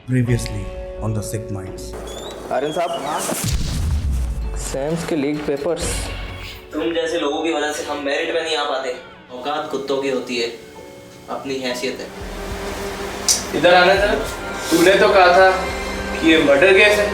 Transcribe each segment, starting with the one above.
Previously on the Sick Minds. Aryan साहब, Sam's के leak papers. तुम जैसे लोगों की वजह से हम मेरिट में नहीं आ पाते। औकात कुत्तों की होती है, अपनी हैसियत है। इधर आना था। तूने तो कहा था कि ये मर्डर केस है।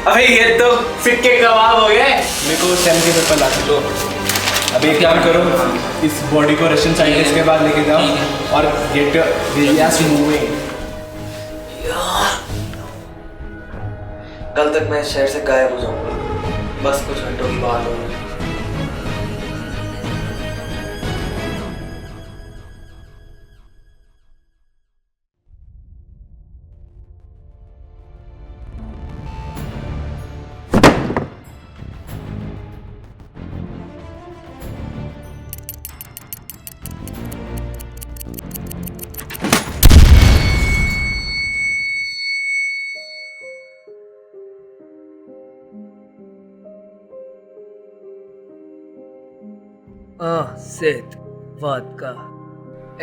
अबे ये तो सिक्के कबाब हो गए। मेरे को सैम के पेपर ला दो। अभी एक काम करो, इस बॉडी को रशियन साइंटिस्ट के पास लेके जाओ और गेट रियाज मूविंग। कल तक मैं इस शहर से गायब हो जाऊंगा, बस कुछ घंटों की बात होगी। Sid vodka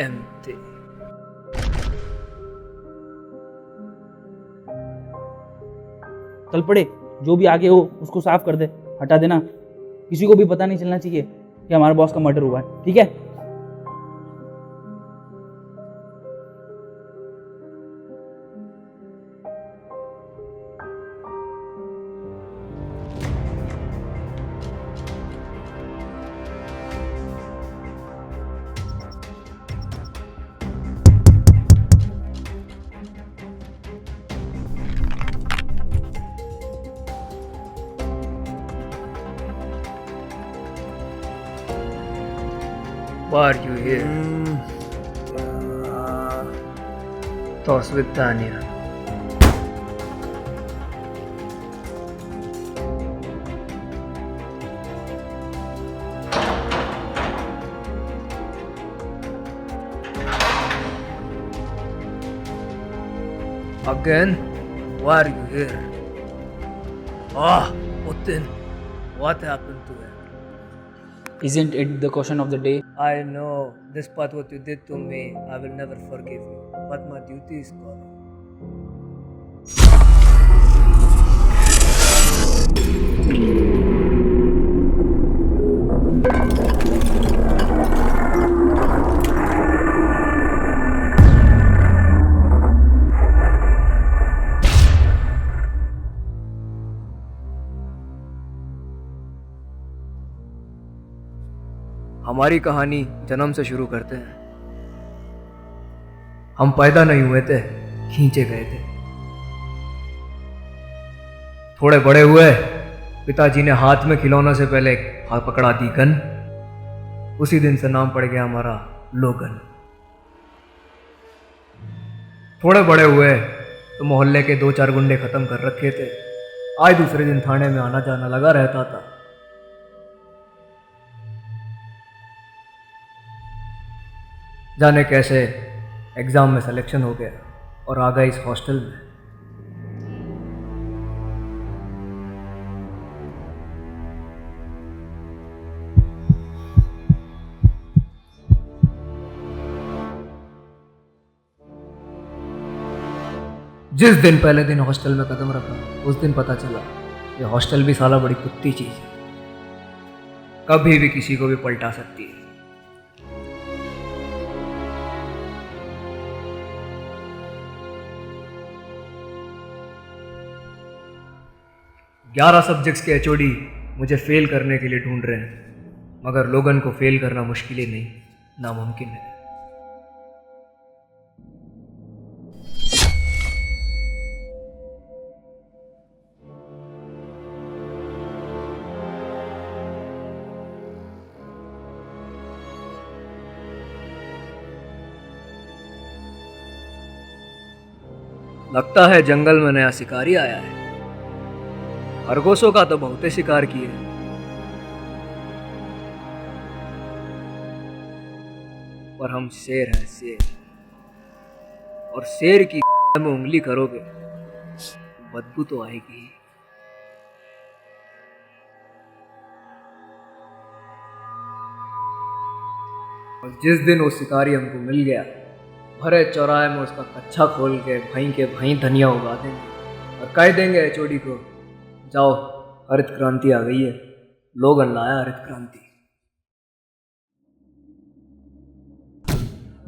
empty. कल पड़े जो भी आगे हो उसको साफ कर दे, हटा देना। किसी को भी पता नहीं चलना चाहिए कि हमारे बॉस का मर्डर हुआ है, ठीक है? Why are you here? Toss with Tanya. Again? Why are you here? Putin, what happened to her? Isn't it the question of the day? I know, despite what you did to me, I will never forgive you. But my duty is calling. हमारी कहानी जन्म से शुरू करते हैं। हम पैदा नहीं हुए थे, खींचे गए थे। थोड़े बड़े हुए, पिताजी ने हाथ में खिलौना से पहले हाथ पकड़ा दी गन। उसी दिन से नाम पड़ गया हमारा लोगन। थोड़े बड़े हुए तो मोहल्ले के 2-4 गुंडे खत्म कर रखे थे। आज दूसरे दिन थाने में आना जाना लगा रहता था। जाने कैसे एग्ज़ाम में सिलेक्शन हो गया और आ गए इस हॉस्टल में। जिस दिन पहले दिन हॉस्टल में कदम रखा, उस दिन पता चला ये हॉस्टल भी साला बड़ी कुत्ती चीज़ है, कभी भी किसी को भी पलटा सकती है। 11 सब्जेक्ट्स के एचओडी मुझे फेल करने के लिए ढूंढ रहे हैं, मगर लोगन को फेल करना मुश्किल ही नहीं, नामुमकिन है। लगता है जंगल में नया शिकारी आया है। खरगोशों का तो बहुते शिकार किए, पर हम शेर हैं, शेर। और शेर की में उंगली करोगे बदबू तो आएगी। और जिस दिन वो शिकारी हमको मिल गया, भरे चौराहे में उसका कच्चा खोल के भाई धनिया उगा देंगे और कह देंगे एचओडी को, जाओ हरित क्रांति आ गई है, लोगन लाया हरित क्रांति।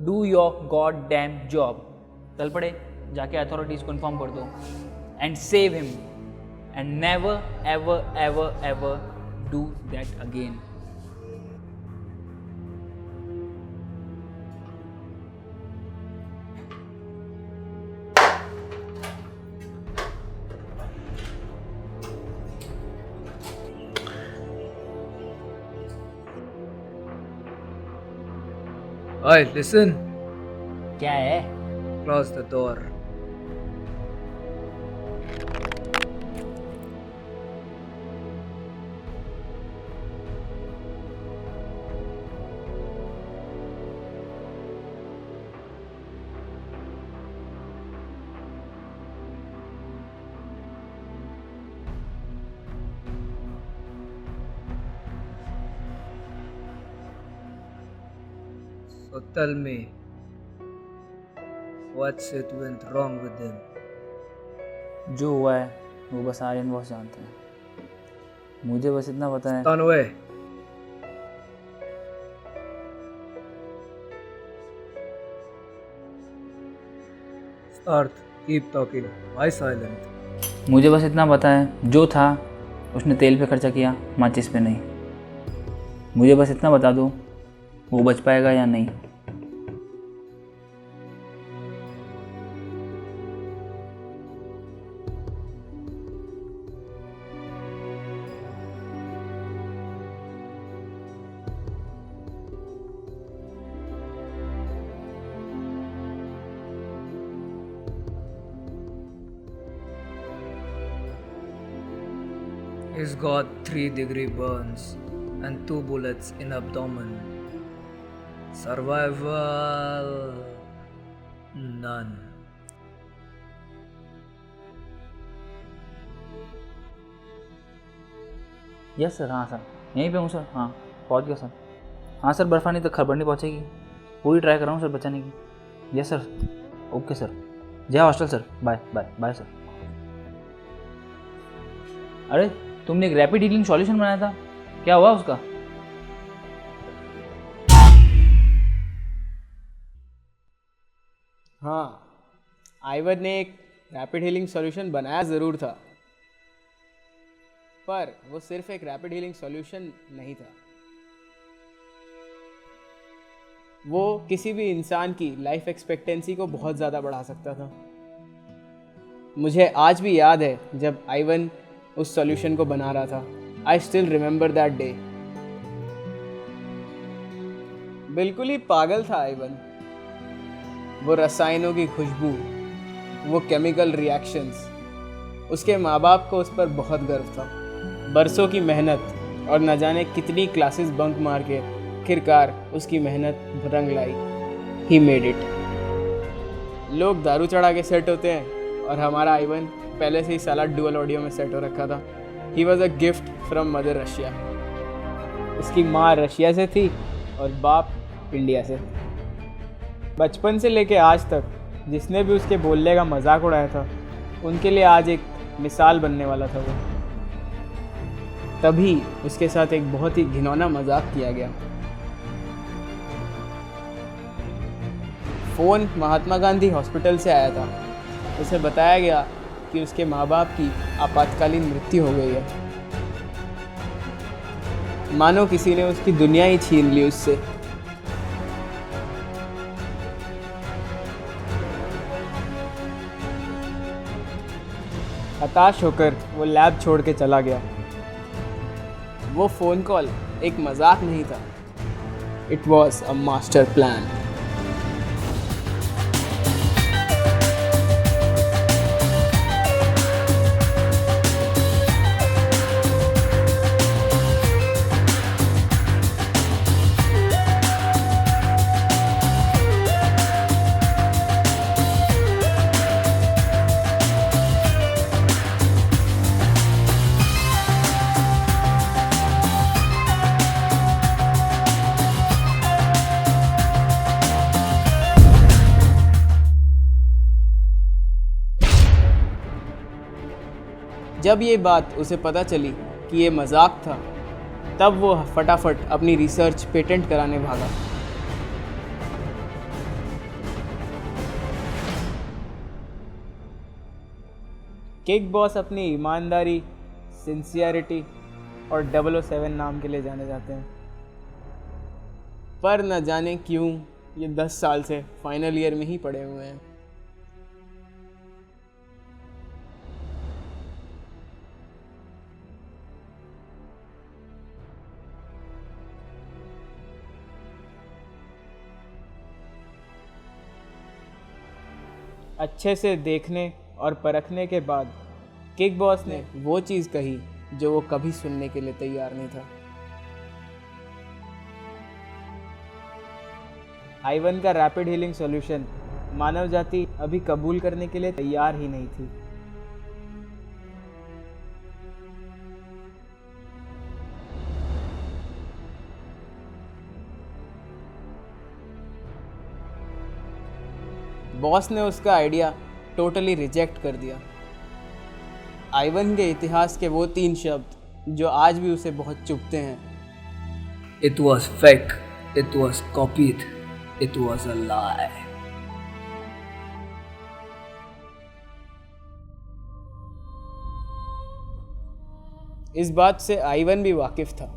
Do your god damn job. चल पड़े, जाके अथॉरिटीज को इन्फॉर्म कर दो and save him and never ever ever ever do that again. Hey, listen, क्या है? close the door. So tell me, what's it went wrong with him? जो हुआ है वो बस आर्यन बॉस जानते हैं, मुझे बस इतना पता है। Turn away. Start. Keep talking. Why silent? मुझे बस इतना पता है, जो था उसने तेल पे खर्चा किया, माचिस पे नहीं। मुझे बस इतना बता दो, वो बच पाएगा या नहीं। He's got 3-degree burns and 2 bullets in abdomen. Survival none. Yes sir, हाँ सर, यहीं पे हूँ सर, हाँ पहुँच गया सर। हाँ सर, बर्फानी तक खबर नहीं पहुँचेगी, पूरी ट्राई कर रहा हूँ सर बचाने की। यस सर, ओके सर, जय hostel sir, bye bye bye sir. अरे तुमने एक रैपिड हीलिंग सॉल्यूशन बनाया था, क्या हुआ उसका? हाँ, आइवन ने एक रैपिड हीलिंग सॉल्यूशन बनाया ज़रूर था, पर वो सिर्फ एक रैपिड हीलिंग सॉल्यूशन नहीं था। वो किसी भी इंसान की लाइफ एक्सपेक्टेंसी को बहुत ज़्यादा बढ़ा सकता था। मुझे आज भी याद है जब आइवन उस सॉल्यूशन को बना रहा था। I still remember that day. बिल्कुल ही पागल था आइवन। वो रसायनों की खुशबू, वो केमिकल रिएक्शंस, उसके माँ बाप को उस पर बहुत गर्व था। बरसों की मेहनत और न जाने कितनी क्लासेस बंक मार के आखिरकार उसकी मेहनत रंग लाई। He made it. लोग दारू चढ़ा के सेट होते हैं और हमारा आइवन पहले से ही साला डुअल ऑडियो में सेट हो रखा था। He was a gift from mother Russia. उसकी माँ रशिया से थी और बाप इंडिया से। बचपन से लेके आज तक जिसने भी उसके बोलने का मजाक उड़ाया था, उनके लिए आज एक मिसाल बनने वाला था वो। तभी उसके साथ एक बहुत ही घिनौना मजाक किया गया। फ़ोन महात्मा गांधी हॉस्पिटल से आया था। उसे बताया गया कि उसके माँ बाप की आपातकालीन मृत्यु हो गई है। मानो किसी ने उसकी दुनिया ही छीन ली उससे। हताश होकर वो लैब छोड़ के चला गया। वो फ़ोन कॉल एक मजाक नहीं था। It was a master plan. जब ये बात उसे पता चली कि ये मजाक था, तब वो फटाफट अपनी रिसर्च पेटेंट कराने भागा। किक बॉस अपनी ईमानदारी, सिंसियरिटी और 007 नाम के लिए जाने जाते हैं। पर न जाने क्यों ये 10 साल से फाइनल ईयर में ही पड़े हुए हैं। अच्छे से देखने और परखने के बाद किक बॉस ने वो चीज़ कही जो वो कभी सुनने के लिए तैयार नहीं था। आइवन का रैपिड हीलिंग सॉल्यूशन मानव जाति अभी कबूल करने के लिए तैयार ही नहीं थी। बॉस ने उसका आइडिया टोटली रिजेक्ट कर दिया। आइवन के इतिहास के वो 3 शब्द जो आज भी उसे बहुत चुभते हैं। It was fake, it was copied, it was a lie. इस बात से आइवन भी वाकिफ था।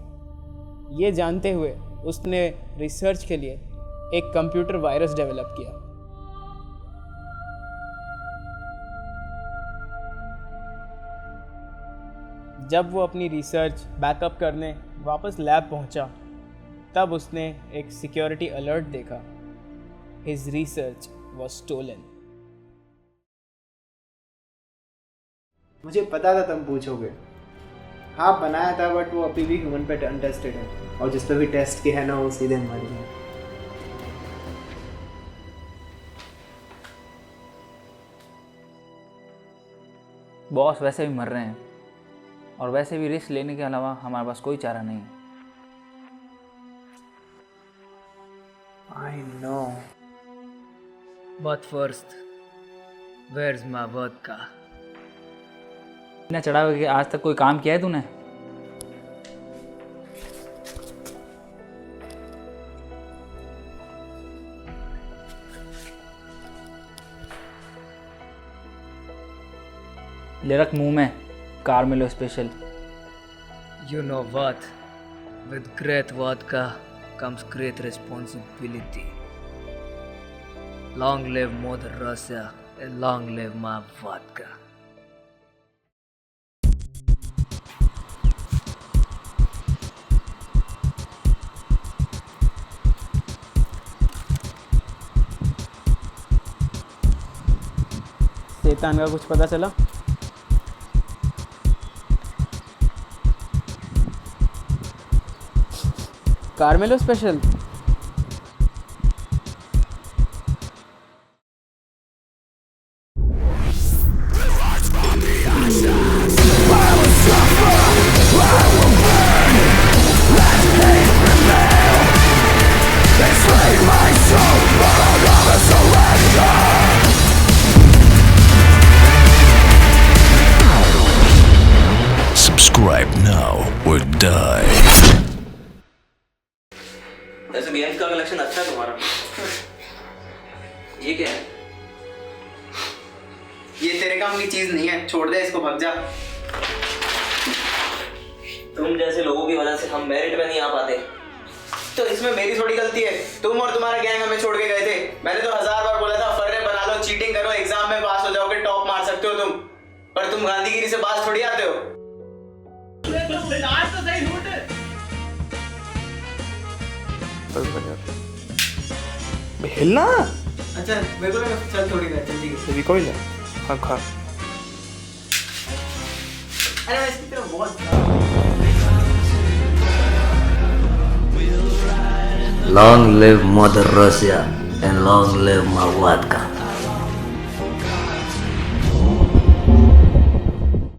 ये जानते हुए उसने रिसर्च के लिए एक कंप्यूटर वायरस डेवलप किया। जब वो अपनी रिसर्च बैकअप करने वापस लैब पहुंचा, तब उसने एक सिक्योरिटी अलर्ट देखा। His research was stolen. मुझे पता था तुम पूछोगे। हाँ बनाया था, बट वो अभी भी ह्यूमन पे अनटेस्टेड है, और जिस पे भी टेस्ट किया है ना वो सीधे मर गया। बॉस वैसे भी मर रहे हैं, और वैसे भी रिस्क लेने के अलावा हमारे पास कोई चारा नहीं है। I know. But first, where's my vodka? इतना चढ़ा हुआ कि आज तक कोई काम किया है तूने? ले रख मुंह में, कार्मेलो special. You know what? With great vodka comes great responsibility. Long live Mother Russia and long live my vodka. शैतान का कुछ पता चला? कार्मेलो special. Subscribe now or die. ऐसे गेम्स का कलेक्शन अच्छा है तुम्हारा। ये क्या है? ये तेरे काम की चीज नहीं है, छोड़ दे इसको, भाग जा। तुम जैसे लोगों की वजह से हम मेरिट में नहीं आ पाते, तो इसमें मेरी थोड़ी गलती है। तुम और तुम्हारा गैंग हमें छोड़ के गए थे। मैंने तो 1000 बार बोला था फर्रे बना लो, चीटिंग करो, एग्जाम में पास हो जाओगे, टॉप मार सकते हो तुम, पर तुम गांधीगिरी से बाज थोड़ी आते हो। हिलना। अच्छा मेरे को लगा चल थोड़ी देर जल्दी तेरी कोई ना। हाँ खा। अरे मैं इसकी तरफ बहुत Long live Mother Russia and long live my vodka.